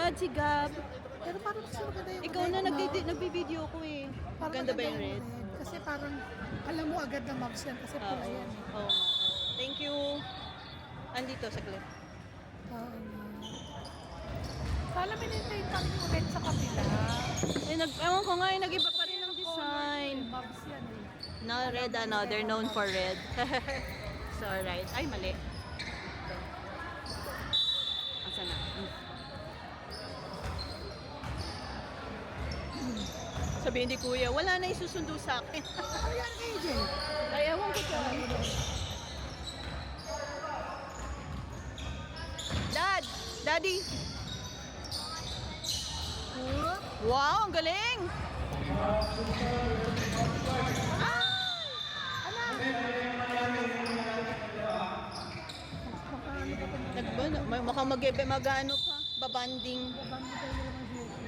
Dad, si Gab. Pero parang mas maganda yung Ikaw na red, no? nagbibideo ko eh. Parang Ganda ba yung maganda red? Kasi parang alam mo agad na mobs yan kasi pula yan. Oo. Thank you. Andito, saglit. Kala minintay pa yung red sa kabila. Ewan ko nga, nag-iba pa rin ang design. Mobs yan eh. No, red, they're known for red. So, right. Ay, mali. Asa na? Sabihin ni Kuya, wala na isusundo sa akin. Ano yan, AJ? Ay, ewan ko sa Dad! Daddy! Wow, ang galing! Mukhang mag-ano pa, babanding.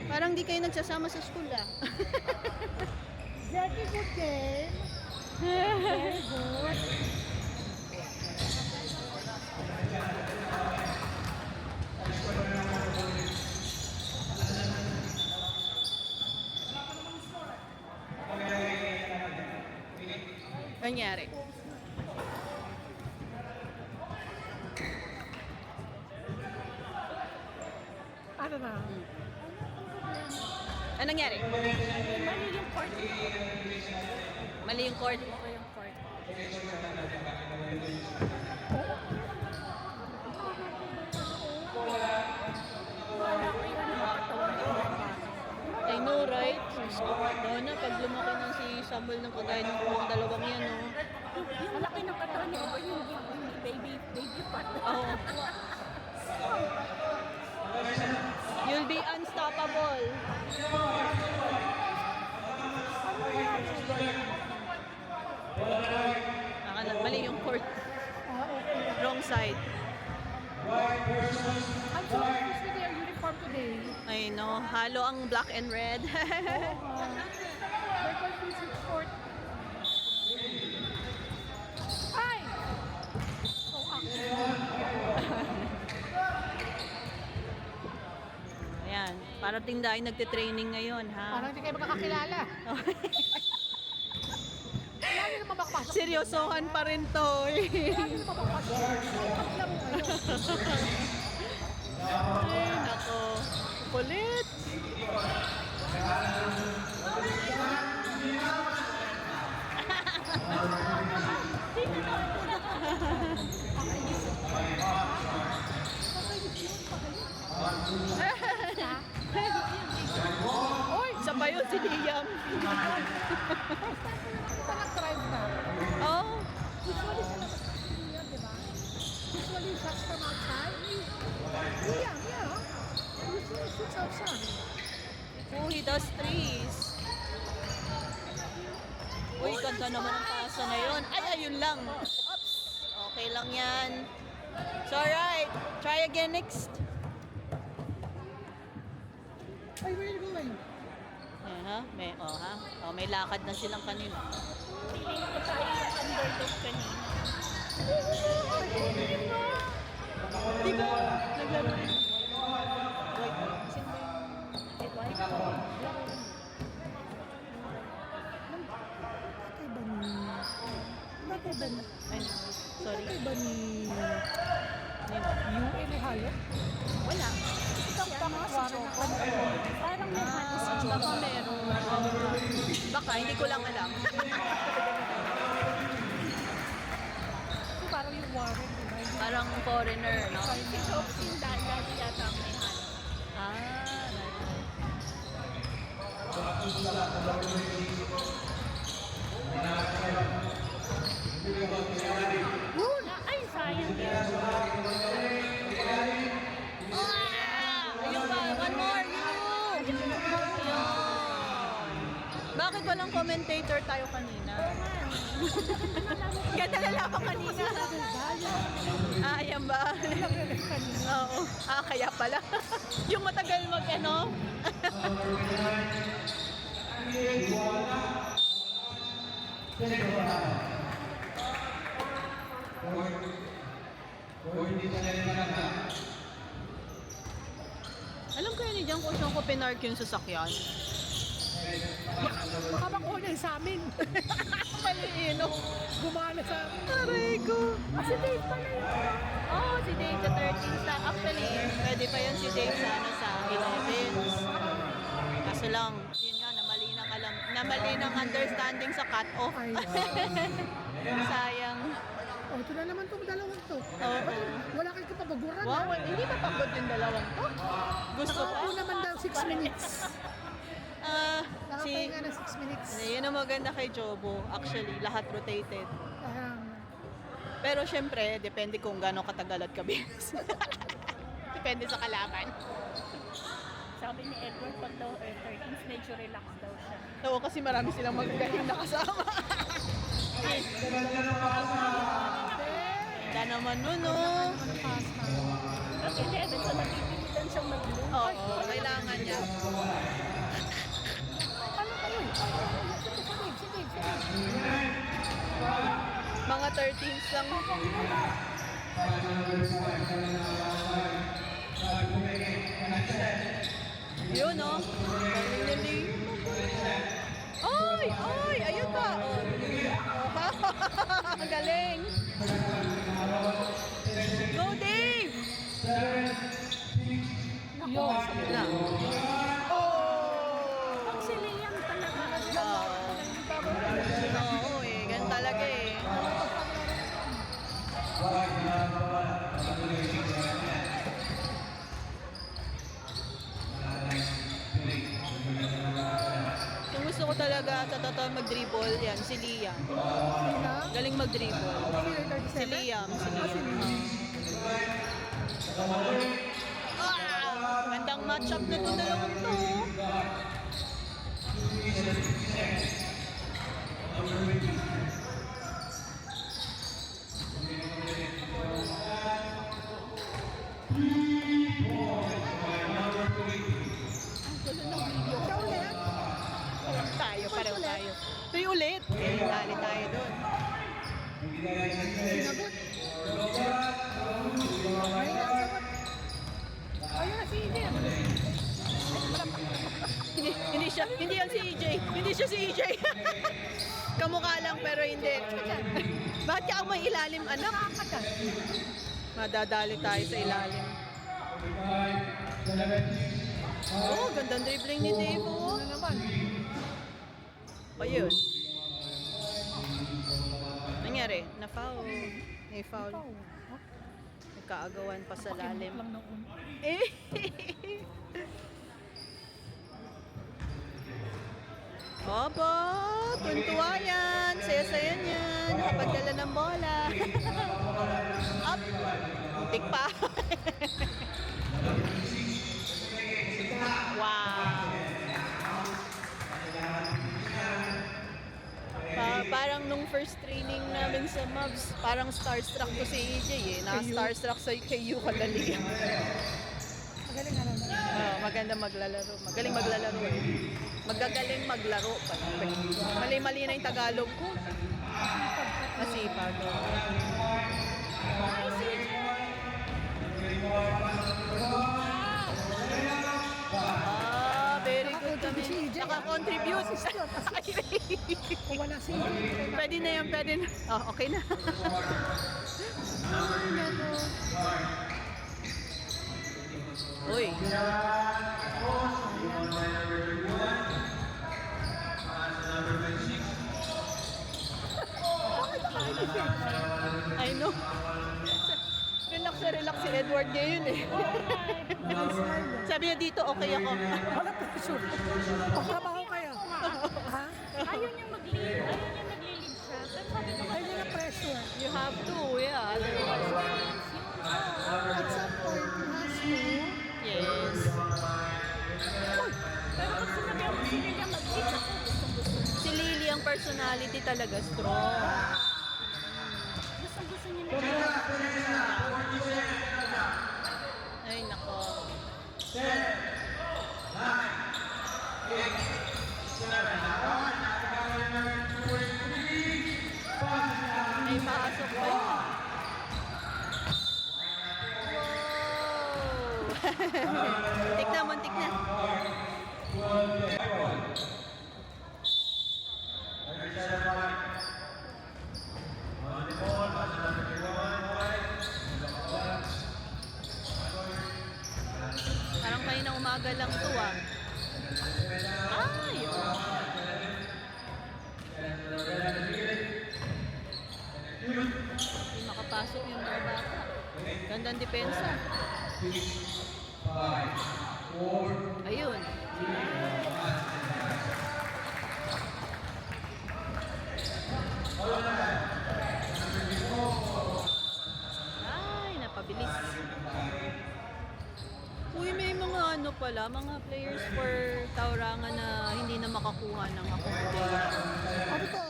Parang di kayo nagsasama sa school ah. Very good game. Very good. Nangyari. Ano na? Anong nangyari? Mali yung court. Mali yung court. Mali yung court. I know, right? Doon na, pag lumaki ng si Samuel ng kagaya ng kung dalawang yan, no? Yung laki ng katawan niya, yung baby part. Oh. You'll be unstoppable. Mali yung court. Wrong side. I'm so confused with their uniform today. I know, halo ang black and red. They're confused with sport. Ay! So Ayan, parating dahil nagte-training ngayon, ha? Parang hindi kayo magkakakilala. Kailangan nyo naman makapasok. Seryosohan pa rin to, eh. Kailangan nyo naman makapasok. Alam mo kayo. Ay, nako. Kulit. Oy, isa pa yun si Liam. Ito nag-drive na. Oh, Usually sila yun, di ba? Usually shots from outside. Yeah. Usually shoots outside. oh, he does threes. Uy, ganda naman ang pasa na yun. Ay, ayun lang. Oops. Okay lang yan. It's alright. Try again next. Ay, where are you going? Ayan, ha? May lakad na silang kanina. Feeling ko tayo yung underdog kanina. Di ba? Naglaro rin. Bakit ba ni... Ay, sorry. Bakit ba ni... Nino? UN ay halo? Wala. Isang pangakwaran ng kanila. Parang may halo sa Baka meron. Baka, hindi ko lang alam. So, parang yung Warren, di ba? Parang foreigner, no? Si Jobs yung dala yata may halo. Ay, sayang yan. Ayun ba? One more, you! Ayun. Bakit walang commentator tayo kanina? Ganda na lang kanina. Ayan ba? Oo. Kaya pala. Yung matagal mag-ano? Alam ko diyan ko siyang ko pinark yung sasakyan. Baka makuha niya sa amin. Maliino. Gumana sa amin. Aray ko. Si Dave pala yun. Oh, si Dave the 13 sa. Actually, pwede pa yun si Dave sa, ano, sa 11s. Kaso lang, yun nga, namali ng understanding sa cut-off. Ay. Sayang. Oh, ito na naman itong dalawang to. Oo. Wala kayo kapabaguran. Wow, hindi pa pagod yung dalawang to. Gusto Nakaupo pa. naman daw 6 minutes. Nakapahinga Si... na 6 minutes. Yun ang maganda kay Jobo. Actually, lahat rotated. Kaya, Pero syempre, depende kung gaano katagal at kabilis. Depende sa kalaban. Sabi ni Edward, pag daw 13s, medyo relax daw siya. Oo, kasi marami silang magagaling na kasama. Ganda naman nun, no? Kasi si Edward, sa natitilitan siyang mag-bloom. Oo, kailangan niya. ano kayo? Sige. Mga 13s lang. Yun, no? Galing. Ay! Ayun ba? Oh. Ang galing. Go, Dave! Yo, na. Oh! Pag si Liam talaga, Oo, ganun talaga eh. Kung gusto ko talaga sa totoo mag-dribble, yan, si Liam. Galing mag-dribble. Si Liam. Gandang match-up na itong dalawang to. Pareho tayo. Ito yung ulit. Dali tayo doon. Sinagot. Ayun na si Eden. Hindi yan si EJ. Hindi siya si EJ. Kamukha lang pero hindi. Bakit ka may ilalim, anak? Madadali tayo sa ilalim. Oh, gandang dribbling ni Dave. Oh. Ano naman? Ayun. Nangyari? Na-foul. Na-foul. Nagkaagawan pa sa lalim. Lang noon. Eh. Opo, tuntua yan. Saya-saya niyan. Nakapagdala ng bola. Up. Muntik pa. Wow. Parang nung first training namin sa Mavs, parang starstruck to si EJ eh. Na-starstruck sa kay Yuka Lali. Magaling nga naman. Maganda maglalaro. Magaling maglalaro eh. Magagaling maglaro. Mali-mali na yung Tagalog ko. Masipag. Very good kami. Nakakontribute. Kung wala si Eden. Pwede na yan, pwede na. Oh, okay na. Uy. I know. Relax si Edward ngayon eh. Sabi niya dito, okay ako. Wala pressure. Pagtrabaho kayo. Ha? Ayaw niya mag-lead. Ayaw niya nag-lead siya. Pero sabi ko, Ayaw nila pressure. You have to, yeah. At some point, you has to. Yes. pero pag sinabi ako si Liam mag-lead, ako gustong-gusto. Si Lily ang personality talaga strong. Gustong-gusto niya na. Ay, nako. May pasok pa yun. Wow! Muntik na, muntik na. Parang kanina umaga lang to ah. Ay! Hindi makapasok yung mga bata. Gandang depensa. Ayun. Ay, napabilis. Uy, may mga ano pala, mga players for Taurangan na hindi na makakuha ng accommodation. Ano to?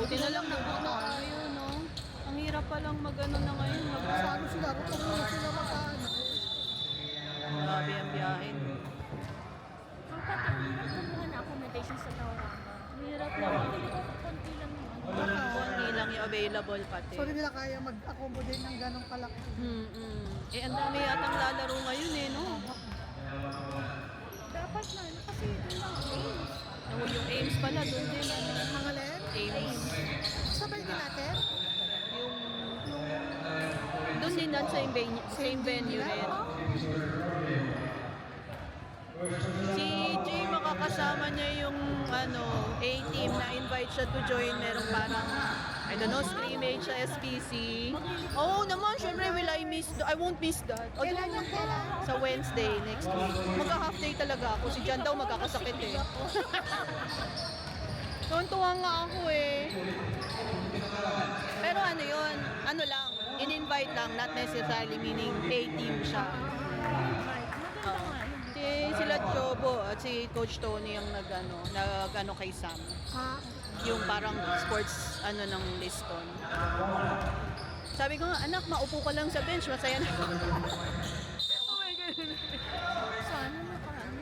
Buti na lang nagpunta tayo, no? Ang hirap palang mag-ano na ngayon. Paano sila? Kung muna sila magkaano? Grabe ang biyahe. Ang pati ang hirap kumuha na accommodation sa Tauranga. Ang hirap Pero na. pili ko konti lang yun. Konti lang yung available pati. So, hindi nila kaya mag-accommodate ng ganong kalaki. Eh, ang dami yatang lalaro ngayon eh, no? Dapat na, kasi doon lang Ames. Oh, yung Ames pala, doon din. Mga len? Ames. Sabay din natin? Yung doon din sa same venue rin. Si Jay makakasama niya yung A-team na invite siya to join. Merong parang, I don't know, scrimmage sa SPC. Oo naman, syempre I won't miss that. Kailan yung kailan? Sa Wednesday next week. Magka-half day talaga ako. Si Jan daw magkakasakit eh. Tuwan-tuwa nga ako eh. Pero ano yun, ano lang, in-invite lang, not necessarily meaning A-team siya. Maganda nga yun. Sila Chobo at si Coach Tony ang nag-ano kay Sam. Ha? Yung parang sports ng liston. Sabi ko nga, anak, maupo ka lang sa bench, masaya na. Oh my God. Sana makaano.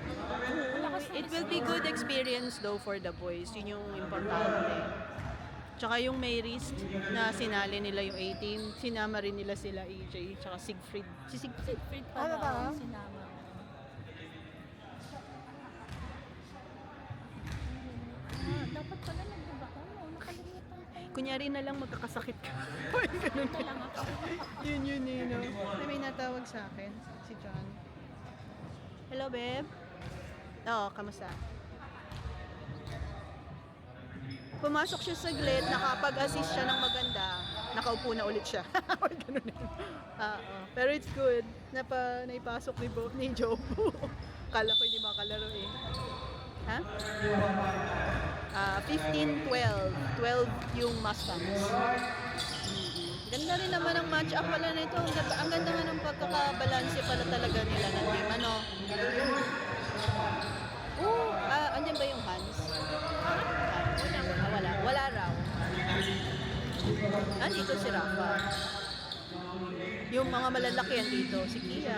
It will be good experience though for the boys. Yun yung importante. Tsaka yung may risk na sinali nila yung A-team, sinama rin nila sila EJ, tsaka Siegfried. Si Siegfried. Siegfried Ano ba? pa sinama. Dapat pala nagbuba ko. Nakalimutan ko. Kunyari na lang magkakasakit ka. Ganun na lang ako. Yun, no? May natawag sa akin, si John. Hello, babe. Oo, kamusta? Pumasok siya saglit, nakapag-assist siya ng maganda, nakaupo na ulit siya. Ganun yun. Oo. Pero it's good. Naipasok ni Jobo. Kala ko hindi makalaro eh. Ha? 15-12. 12 yung Mustangs. Ganda rin naman ang match-up pala nito. Ang ganda nga ng pagkakabalanse pala talaga nila ng team. Andyan ba yung Hans? Wala raw. Andito si Rafa. Yung mga malalaki andito. Si Kia.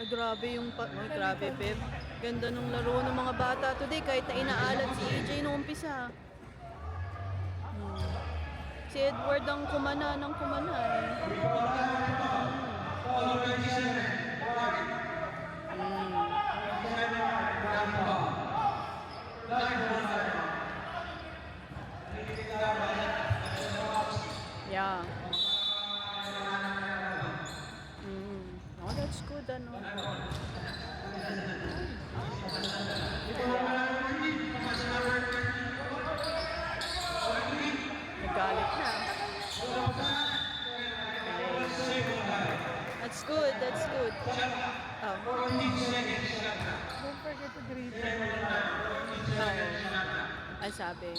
Grabe yung grabe, Pep. Ganda nung laro ng mga bata today kahit na inaalat si AJ nung umpisa. Si Edward ang kumana ng kumana eh. Yeah. Oh, that's good, Nagalit na. That's good, that's good. Oh. Don't forget to greet them. Ay, sabi.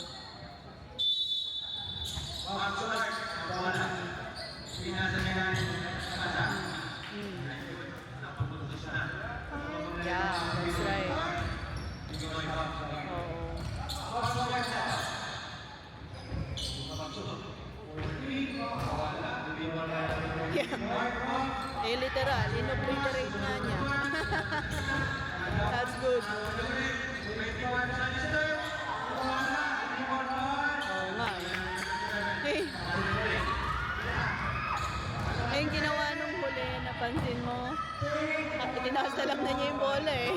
Yeah, that's right. Oo. Yeah. Eh, literal, inobliterate nga niya. That's good. Oo nga eh. Hey, Pansin mo. At itinaas na lang na niya yung bola eh.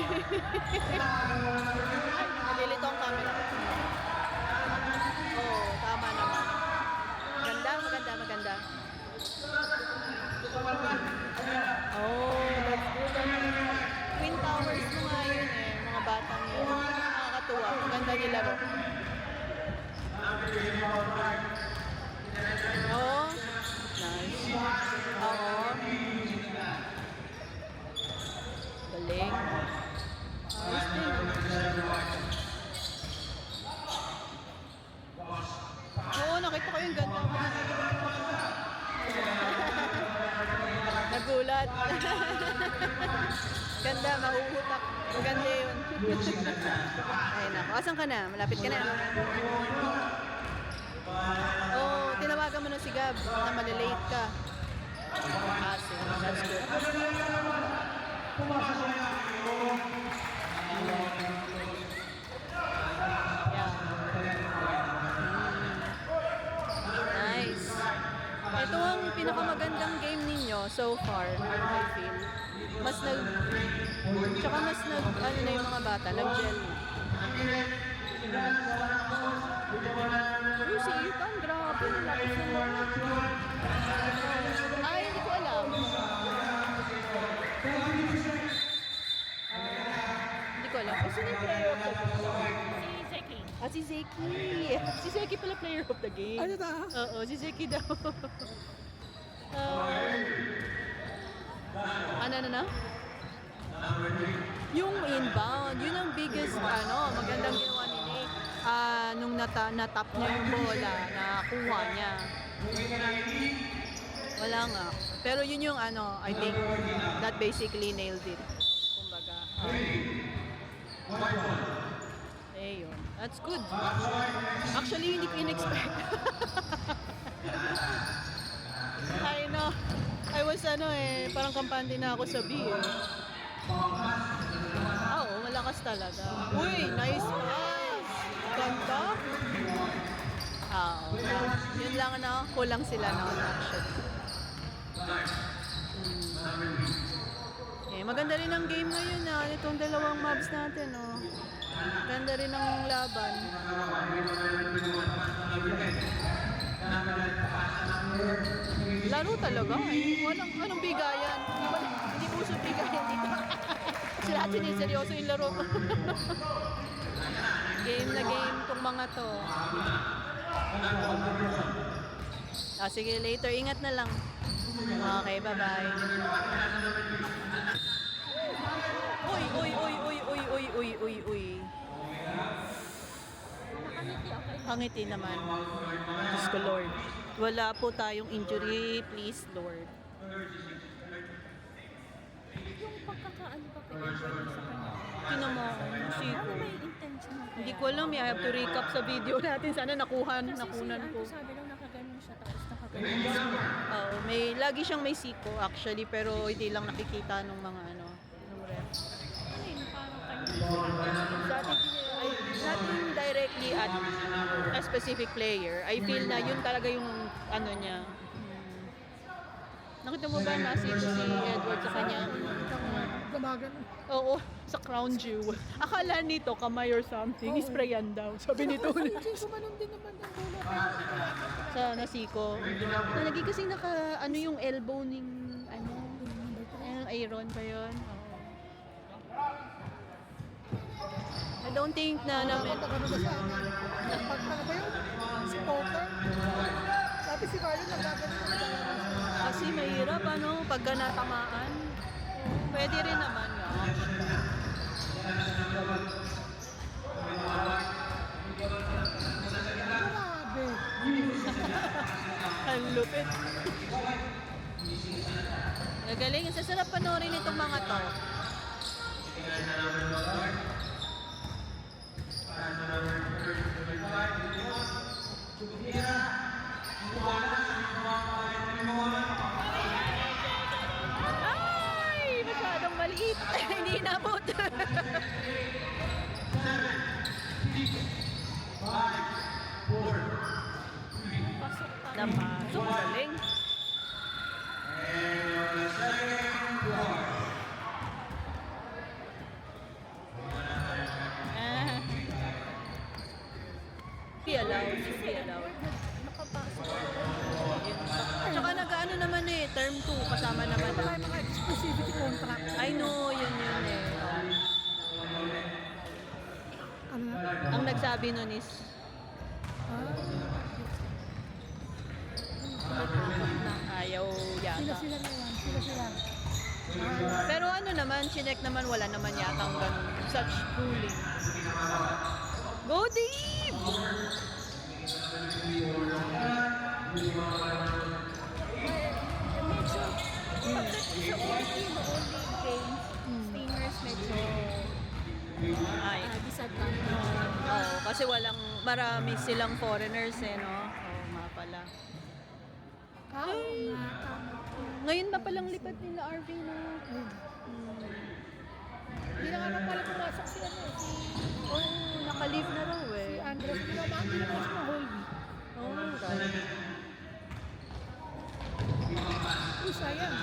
Nalilito ang camera. Oo, tama naman. Maganda, maganda, maganda. Oh, that's good. Twin Towers mo nga yun eh, mga batang yun. Nakakatuwa. Maganda nilaro. Oh, nice. Oo. Galing. Ayos din. Oo, nakita ko yung ganda mo. Nagulat. Ganda, mahuhutak. Maganda yun. Ay nako, asan ka na? Malapit ka na. Oh, tinawagan mo na si Gab na malilate ka. Ah, sige. That's good. Yeah. Nice. Ito ang pinakamagandang game ninyo so far, I feel. Mas tsaka mas ano na yung mga bata, nag-gel. Uy, si Ethan, grabe, nalaki sa mga. Ay, hindi ko alam. Hindi ko alam. Sino yung player of the game? Si Zeki. Ah, si Zeki. Si Zeki pala player of the game. Ano ta? Oo, si Zeki daw. Ano na? Yung inbound, yun ang biggest, magandang ginawa ni Nick. Nung natap niya yung bola, nakuha niya. Wala nga. Pero yun yung I think, that basically nailed it. Kumbaga. Yun. That's good. Actually, hindi ko in-expect. I know. I was parang kampante na ako sa B eh. Oo, malakas talaga. Uy, nice pass! Ganda! Oo. Yun lang kulang sila noon actually. Maganda rin ang game ngayon itong dalawang mobs natin Ganda rin ang laban. Laro talaga anong bigayan? Hindi ko uso bigayan dito. Sila seryoso yung laro. Game na game tong mga to. Sige, later. Ingat na lang. Okay, bye-bye. Uy. Hangiti naman. Diyos ko, Lord. Wala po tayong injury. Please, Lord. Yung pagkakaano ba kayo sa kanya? Tinamo, siko. Ano may intention mo? Hindi ko alam. I have to recap sa video natin. Sana nakunan ko. Sabi lang nakaganon siya tapos nakaganon siya. Oo, lagi siyang may siko actually, pero hindi lang nakikita nung mga nung ref. Ano yun? Parang kanya. Sa atin, not directly at a specific player. I feel na yun talaga yung niya. Nakita mo ba nasito si Edward sa kanya? Gamagan. Oo, sa crown jewel. Akala nito kamay or something, sprayan daw. Sabi nito. Hindi kumanon din naman ng bola. Sa nasiko. Nalagi kasi yung elbow ning iron ba yun? I don't think na namin. Ano ba siya? Pagtaka ba yun? Si Potter? Sabi si Marlon nagkaganon naman. Kasi mahirap pagka natamaan. Pwede rin naman Grabe. Ang lupit. Nagaling. Ang sasarap panoorin itong mga to. Ay! Masyadong maliit. Hindi inabot. Pasok pa. Napasok. Galing. kasama naman. Wala tayong mga exclusivity contract. I know, yun eh. Ano na? Ang nagsabi nun is, tumatakot na ayaw yata. Sila na yan. Sila. Pero ano naman, chinek naman, wala naman yatang ganun. Such ruling. Go Dave! Medyo, pagdating sa only games, Stingers medyo Ay. disadvantage. Oo, kasi marami silang foreigners eh, no? Oo nga pala. Oo nga, tama. Ngayon ba palang lipat nila RV na? Hindi na nga nang pala pumasok si ano, Oo, naka-leave na raw si eh. Andres. Hindi naman siya na Holby. Oo, right. Uy, sayang.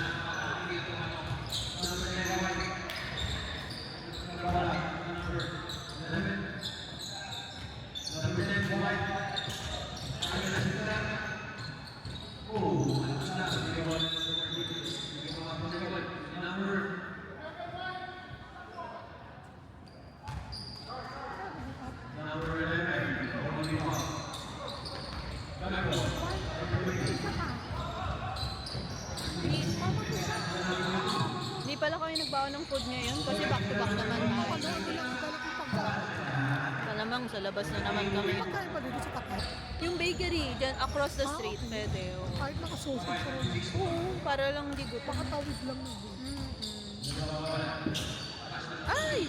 Hindi pala kayo nagbaon ng food ngayon kasi back-to-back naman tayo. Ano, ito lang ang galit ng pagkain. Malamang sa labas na naman kami. Pagkain pa dito sa tapat. Yung bakery, dyan across the street, pwede. Oo, Kahit nakasausage ka rin. Oo, para lang di gutom. Pakatawid lang na. Ay!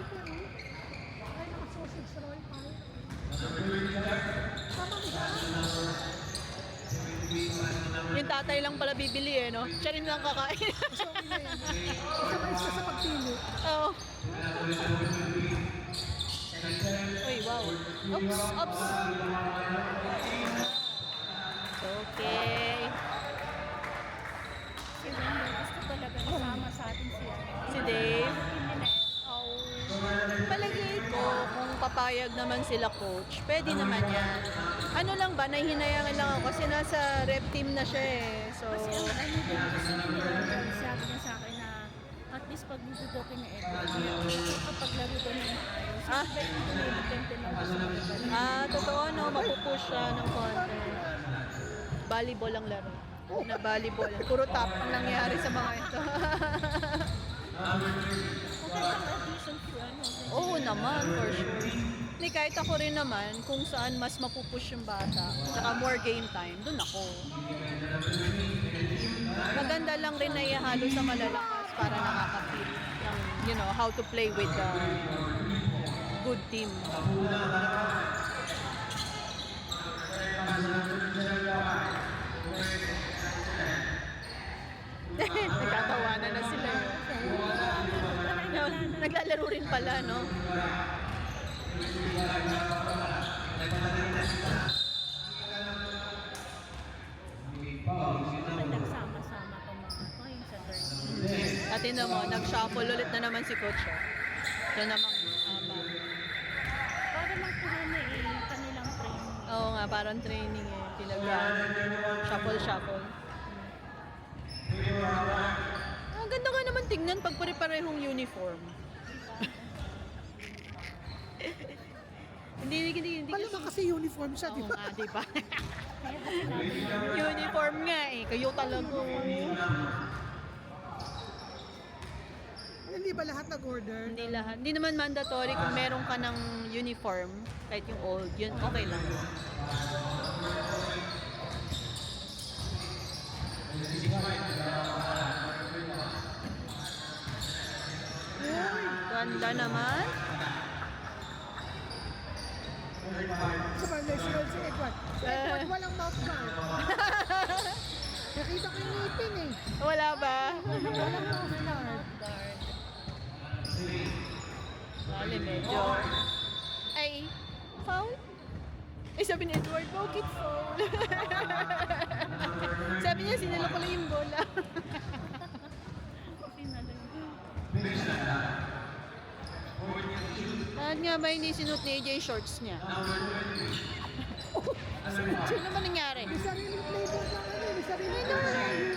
Ay, nakasausage sa Roy Pie. Tama mo ba? Yung tatay lang pala bibili eh, no? Siya rin lang kakain. Kasi okay na yan. Kasi may isa sa pagpili. Oo. Uy, wow. Oops. Okay. Si Wendell gusto talaga isama sa atin siya. Si Dave. Hindi na Oh. Palagay ko, kung papayag naman sila coach, pwede naman yan. Ano lang ba, nahihinayangan lang ako kasi nasa rep team na siya eh. So, Kasi ang ano din kasi sabi niya sa akin na at least pag bubudokin ni Edward, kapag laro doon ng maayos, Ah. hindi pinipente ng gusto mo. totoo no, mapupush siya ng konti. Volleyball ang laro. Na volleyball. Puro top ang nangyari sa mga ito. Magandang addition to ano. Oo naman, for sure. Ni kahit ako rin naman, kung saan mas mapupush yung bata, tsaka more game time, dun ako. Maganda lang rin na ihalo sa malalakas para nakaka-feel ng, you know, how to play with the good team. Nagtatawanan na sila. Naglalaro rin pala, no? Magandang sama-sama pa mga ngayon sa third. At yun mo, nag-shuffle ulit na naman si Coach. Ito namang Para lang po na kanilang training. oo nga, parang training eh. Shuffle. Ang ganda nga naman tingnan pag pare-parehong uniform. hindi Malamang kasi uniform siya, di Oo ba? nga, di ba? Kaya kasi namin Uniform nga eh. Kayo talaga. Hindi ba lahat nag-order? Hindi lahat. Hindi naman mandatory kung meron ka ng uniform, kahit yung old, yun okay lang. Ganda naman. Sa Malaysia si Edward. Si Edward walang mouth guard. Nakita ko yung ngipin eh. Wala ba? Walang mouth guard. Bale, medyo. Ay, foul? Eh, sabi ni Edward, bakit foul? Sabi niya, sinala ko lang yung bola. Bakit nga ba hindi sinuot ni AJ shorts niya? Sino naman nangyari? May sariling flavor lang ano, may sariling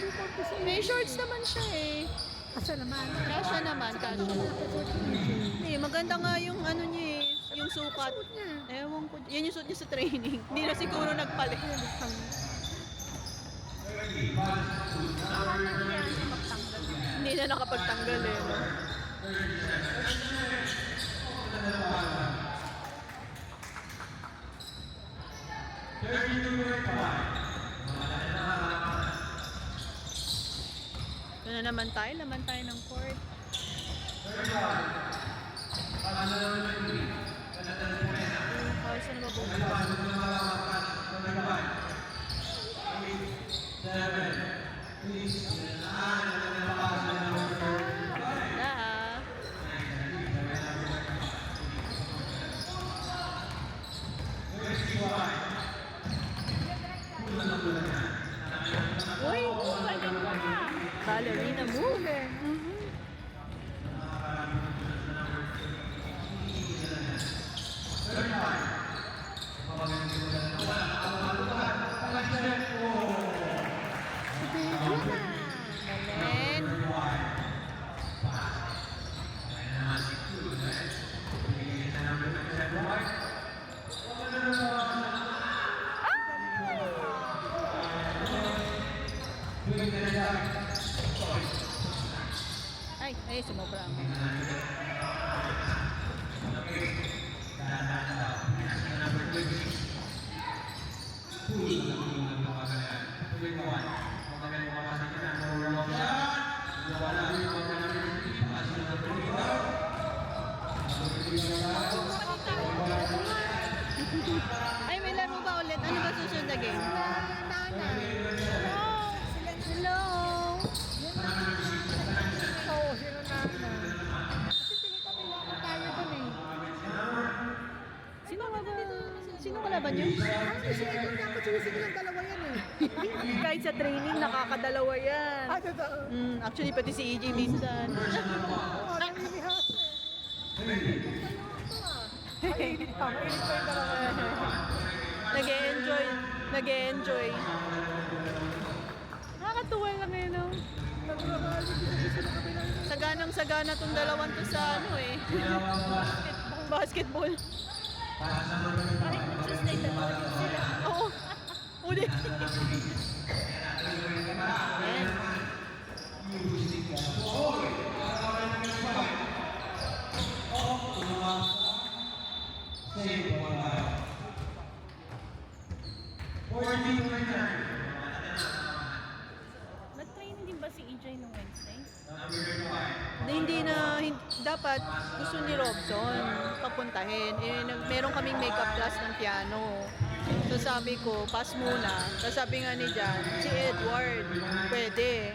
uniform ko sa May shorts naman siya eh. Asa naman? Kasha naman, kasha. Eh, maganda nga yung ano niya eh, yung sukat. Suot niya. Ewan ko, yan yung suot niya sa training. Hindi na siguro nagpalit. Hindi na nakapagtanggal eh. No? Ito na naman tayo ng court. Saan na mabubukas? Ganda ah. Uy! Ballerina move! Galing! Ay, sumobra ako. Ay, may laro ba ulit? Ano ba susunod na game? Hello! Oo, sino na? Kasi tingin ko may lakad tayo dun eh. Sino kalaban niyo? Kasi ito nga ako sinisig ng dalawa yan eh. Kahit sa training, nakakadalawa yan. Totoo. Actually, pati si EJ minsan. Oo, namimihas eh. Mainit pa yung dalawa yan. Nag-e-enjoy. Nag-e-enjoy. Nakakatuwa lang eh, no? Saganang-sagana tong dalawang to sa ano eh. Basketball. Parang nagsusnay na sila. Oo. Uli. Ayan. Nag-training din ba si EJ nung Wednesday? Dapat gusto ni Robson papuntahin. Meron kaming makeup class ng piano. So sabi ko, pass muna. Tapos sabi nga ni Jan, si Edward, pwede.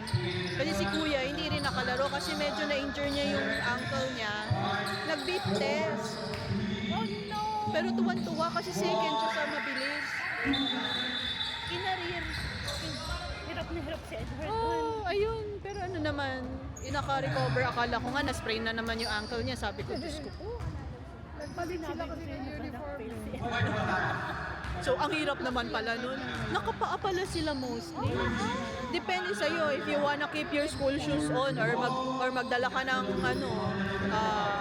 Kasi si Kuya, hindi rin nakalaro kasi medyo na-injure niya yung ankle niya. Nag-beat test. Oh no! Pero tuwan-tuwa kasi second siya sa mabilis. Kinarir. Hirap na hirap si Edward. Oh, ayun. Pero ano naman, inaka-recover. Akala ko nga, na-sprain na naman yung ankle niya. Sabi ko, Diyos ko po. Nagpalit sila kasi ng uniform eh. So, ang hirap naman pala nun. Nakapaa pala sila mostly. Depende sa'yo if you wanna keep your school shoes on or magdala ka ng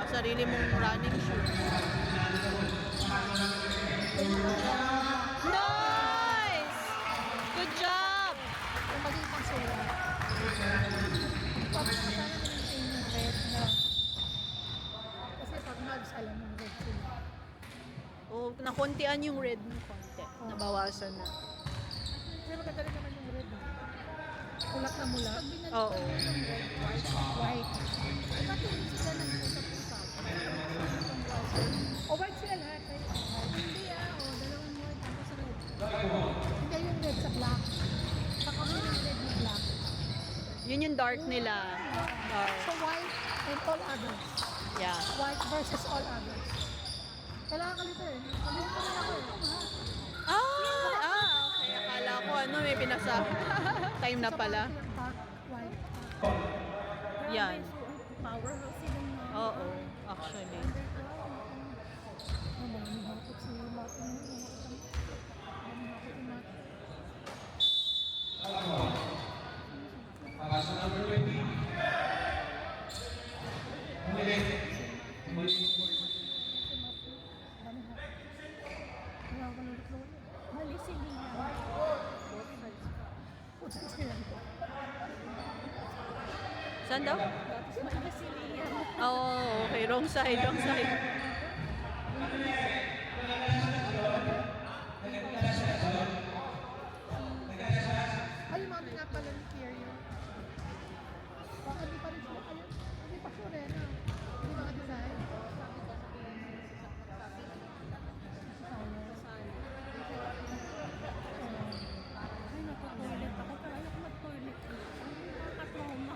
sarili mong running shoes. Nice! Good job! Yung maging pang sila. Sana maintain yung red na. Kasi pag mags, alam mo red sila. Oh, nakontian yung red ng konti. Nabawasan na. Pero maganda rin naman yung red. Kulak na mula. Oo. White. Nakatingin sila ng pusa-pusa. O white sila lahat, right? Hindi dalawang white tapos red. Hindi yung red sa black. Saka mo yung red na black. Yun yung dark nila. So white and all others. Yeah. White versus all others. Kailangan kalito eh. Kalito ko rin ako eh. Okay. Akala ko may pinasa. Time na pala. White. Yan. Powerhouse sila mga. Oo, actually. si Liam. Saan daw? Maiba si Liam. Oh, okay. Wrong side, wrong side. Ay, mami nga pala ni Kirio. Baka di pa rin siya. Ayun, hindi pa sure na. Hindi mga design. Ay, naku-toilet ako. Pero ayoko mag-toilet. Nakaka-trauma.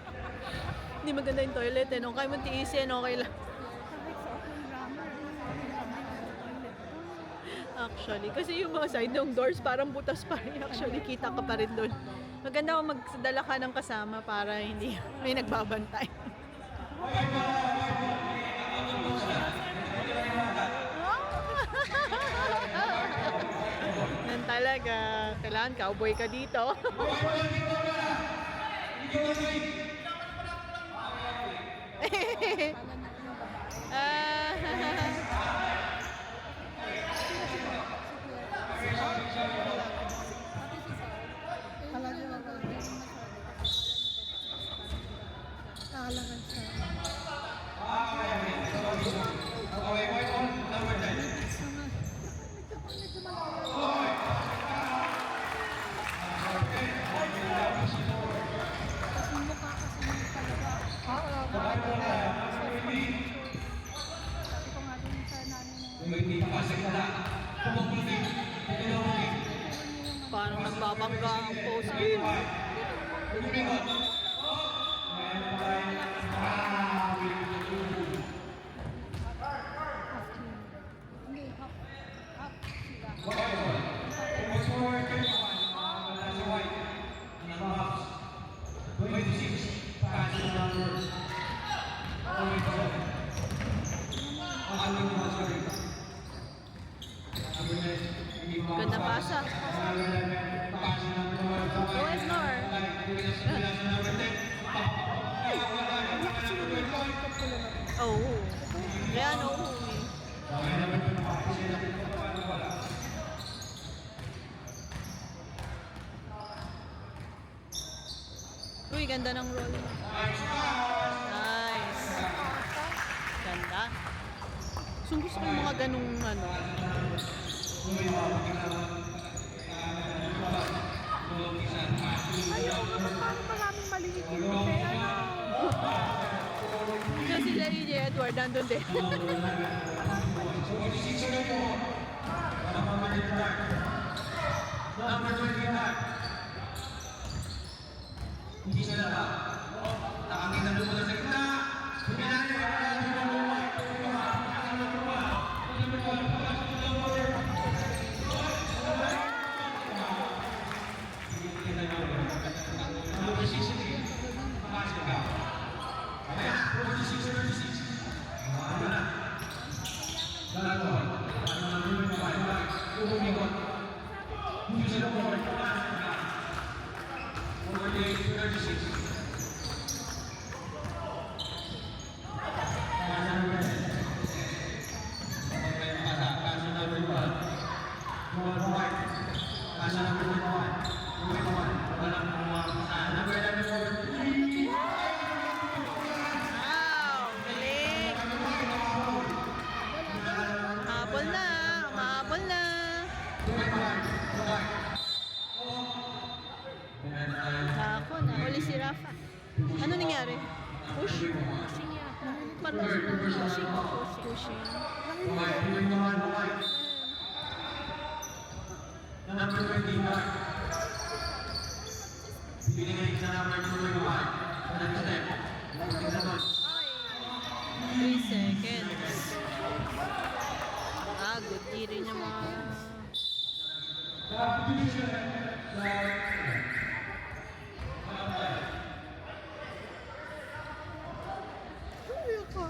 Hindi maganda yung toilet eh. Nung kaya mo tiisin, okay lang. Kahit sa open grammar, hindi naman toilet. Actually, kasi yung mga side ng doors parang butas pa rin. Actually, kita ka pa rin doon. Maganda kung magdala ka ng kasama para hindi may nagbabantay. Yan talaga. Kailangan cowboy ka dito. Ah, Talaga naman. Nakalangan siya. Medyo malayo. Kasi yung mukha kasi yung talaga. Sabi ko nga din sa nanay parang nagbabangga ang post game. Hindi, half sila. Ganda pasa. Go Esnor. Oh. Kaya no. Uy, ganda ng roll. Nice. Ganda. So, gusto ko yung mga ganung ano. Ayaw nga ba't parang maraming maliit yun? Kaya ano? Kasi sila EJ Edward nandun din. Wow! Galing! Habol na! Habol na! Ako na. Huli si Rafa. Ano nangyari? Push? Pushing niya. Parang pushing. Pushing. Ay! 3 seconds. Ah, good rin yung mga... Ayaw ka.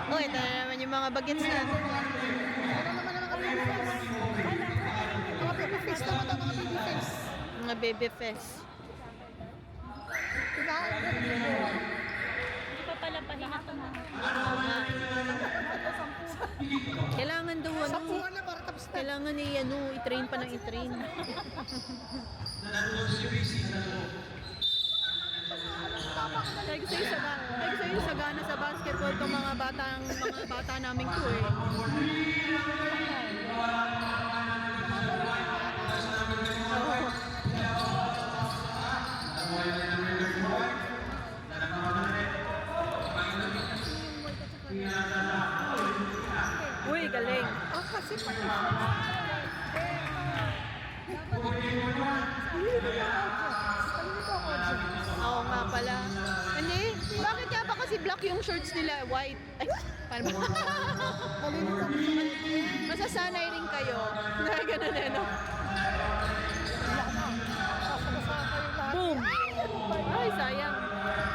Oh, ito na naman yung mga bagets na. Ano naman ang mga baby face? Mga baby face naman ang mga baby face. Mga baby fest. Kinain ko rin yun. Hindi pa pala pahinga to mga. Kailangan daw ano. Sampuan na para tapos na. Kailangan i-train pa ng i-train. Sabi ko sa'yo sagana sa basketball tong mga bata naming to eh. Oo. Uy, galing. Ah, kasi pati hindi ko Oo nga pala. Hindi, bakit nga ba kasi black yung shorts nila, white? Ay, paano ba? Masasanay rin kayo. Na ganun eh, no? Boom! Ay, sayang.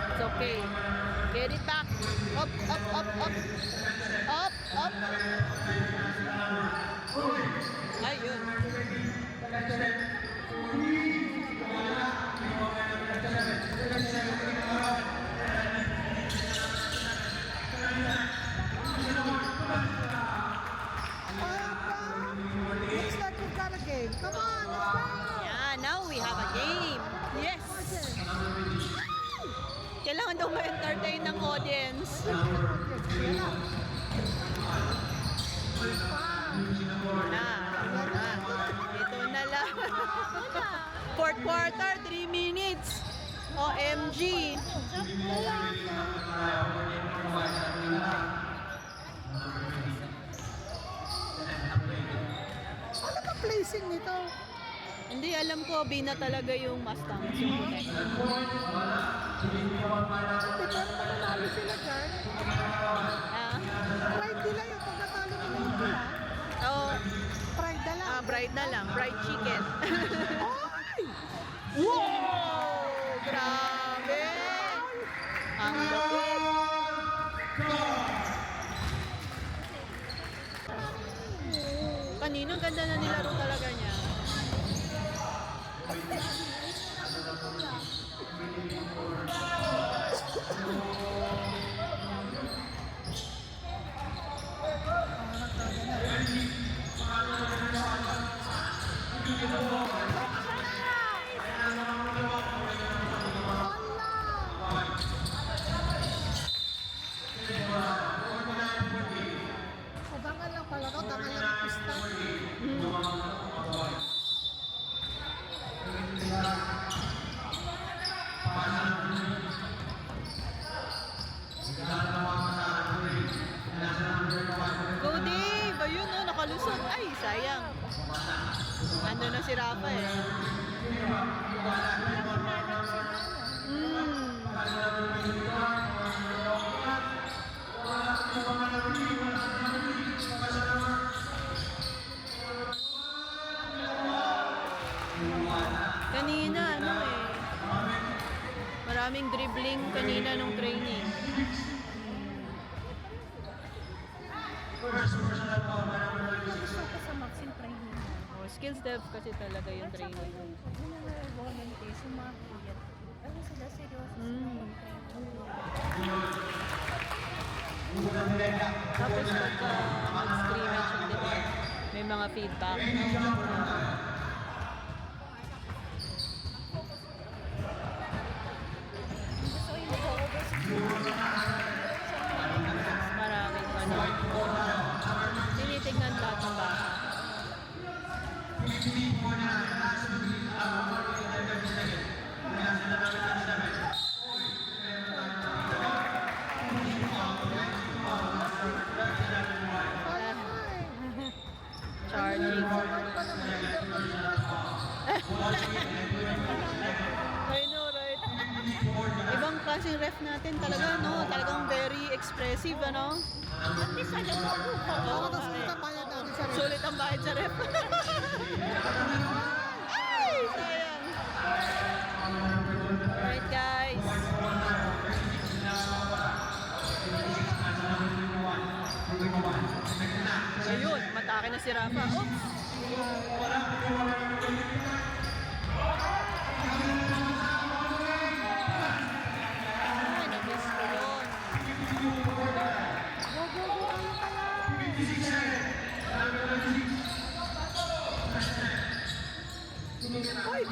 It's okay. Get it back. Up, up, up, up. Up, up. Ayun. Looks like we've got a game. Come on, let's go. Yeah, now we have a game. Yes! Kailangan daw ma-entertain ng audience. Ito na lang. Fourth quarter, 3 minutes. OMG. Ano ba placing nito? Hindi, alam ko, Bina talaga yung Mustangs. Yung puti. Hindi pa naman nanalo sila dyan. Ah? Pride nila yung pagkatalo nila yung pula. Oh, Pride na lang. bride na lang. Bride chicken. Ay! Wow! Grabe! Ang lupit! Kanina, ganda na nilaro talaga niya. Abangan lang pala, no? Abangan lang ang pista. Go Dave! Ayun no, nakalusot. Ay, sayang. Ando na si Rafa eh. Kanina, ano eh. Maraming dribbling kanina nung training. Gusto ko sa Maxim training. Oh, skills dev kasi talaga yung At saka training. yung volunteers, yung mga kuya. Ano sila, seryoso Mm. sa mag-training. Tapos pagka mag-scrimmage, di ba, may mga feedback. Gusto ko yung mag-over Maraming ano. Tinitignan lahat ng bata. Charging. I know, right? Ibang klaseng ref natin talaga, no? Talagang very expressive, ano? At least alam mo kung Ako na sulit ang bayad natin sa rin. Sulit ang bayad sa ref. Ay, sayang. Alright, guys. si Rafa. Oops! Ay, na-miss ko yun. Go, go, go, ano kaya? Ay,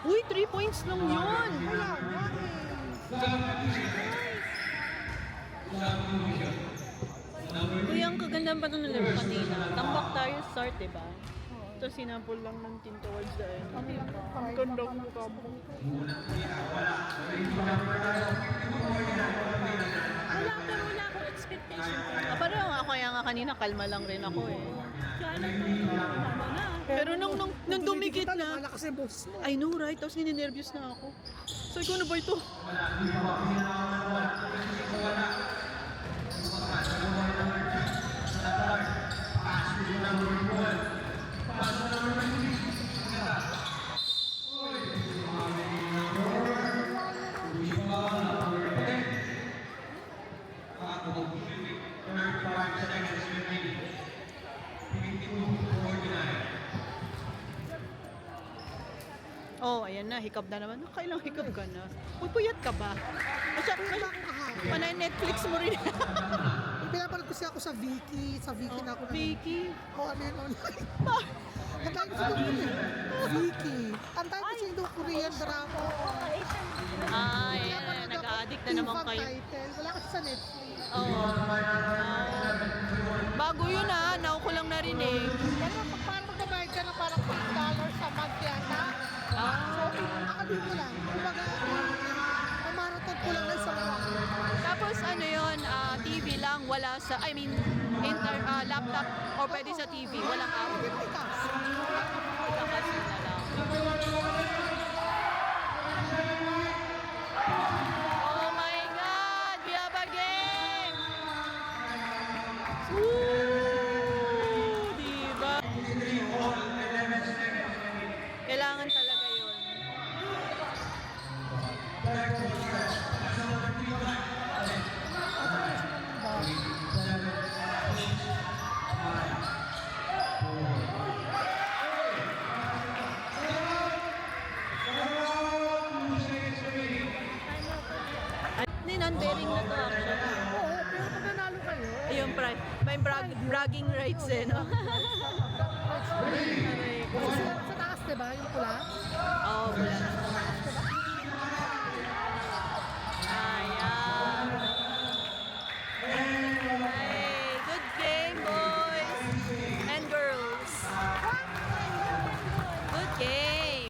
Uy, 3 points lang yun! kaya nga Uy, ang kagandang pa ng laro kanina. Tambak tayo start, diba? Ito sinapol lang ng team towards the end. Ang ganda ng tambak. Pero wala akong expectation. Parang ako kaya nga kanina, kalma lang rin ako eh. Kaya lang tama na. Pero nung dumikit na, Malakas yung boses mo. I know right, tapos ninenervyos na ako. So, ikaw na ba ito? Oh, ayan na, hikab na naman. Kailang hikab ka na. Uy, puyat ka ba? Panay Netflix mo rin. Pinapanood kasi ako sa Viki. Sa Viki na ako. Vicky. Oh, ano yun online? Ang tayo kasi doon eh. Viki. Ang tayo kasi yung Korean drama. Ay, Pinapanood ako. nag-addict na naman Ibang kayo. title. Wala kasi sa Netflix. Oo. Bago yun ah, now ko lang narinig. Pero pag parang magbabayad ka na parang $5 sa month yata. So, akadun ko lang. Kumbaga, marathon ko lang na isang buwan. Tapos ano yun, TV lang, wala sa, laptop or pwede sa TV, walang app. May cash. Kasi na lang. Oh my God! We have a game! Woo! Diba? Kailangan talaga yun. Hindi, non-bearing na to actually. Oo, pero pag nanalo kayo, Ayun, may bragging rights eh, no? Aray ko. kasi sa taas, diba? Yung pula. Oo, wala.